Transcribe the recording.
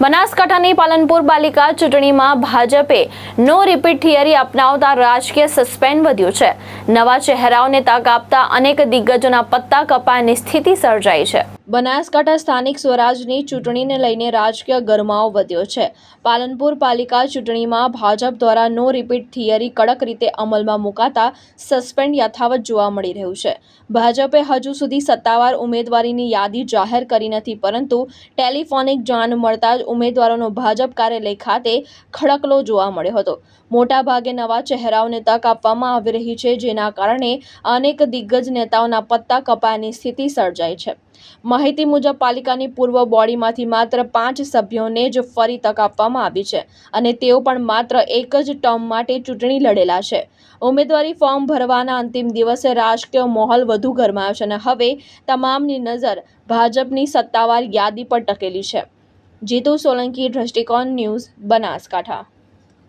બનાસકાંઠાની પાલનપુર પાલિકા ચૂંટણીમાં ભાજપે નો રિપીટ થિયરી અપનાવતા રાજકીય સસ્પેન્સ વધ્યું છે। નવા ચહેરાઓને તક આપતા અનેક દિગ્ગજોના પત્તા કપાયાની સ્થિતિ સર્જાઈ છે। બનાસકાંઠા સ્થાનિક સ્વરાજની ચૂંટણીને લઈને રાજકીય ગરમાવો વધ્યો છે। પાલનપુર પાલિકા ચૂંટણીમાં ભાજપ દ્વારા નો રિપીટ થિયરી કડક રીતે અમલમાં મુકાતા સસ્પેન્સ યથાવત જોવા મળી રહ્યું છે। ભાજપે હજુ સુધી સત્તાવાર ઉમેદવારીની યાદી જાહેર કરી નથી, પરંતુ ટેલિફોનિક જાણ મળતા જ ઉમેદવારોનો ભાજપ કાર્યાલય ખાતે ખડકલો જોવા મળ્યો હતો। મોટાભાગે નવા ચહેરાઓને તક આપવામાં આવી રહી છે, જેના કારણે અનેક દિગ્ગજ નેતાઓના પત્તા કપાયાની સ્થિતિ સર્જાઈ છે। માહિતી મુજબ પાલિકાની પૂર્વ બોડીમાંથી માત્ર 5 સભ્યોને જ ફરી તક આપવામાં આવી છે અને તેઓ પણ માત્ર એક જ ટર્મ માટે ચૂંટણી લડેલા છે। ઉમેદવારી ફોર્મ ભરવાના અંતિમ દિવસે રાજકીય માહોલ વધુ ગરમાયો છે અને હવે તમામની નજર ભાજપની સત્તાવાર યાદી પર ટકેલી છે। જીતુ સોલંકી, દ્રષ્ટિકોણ ન્યૂઝ, બનાસકાંઠા।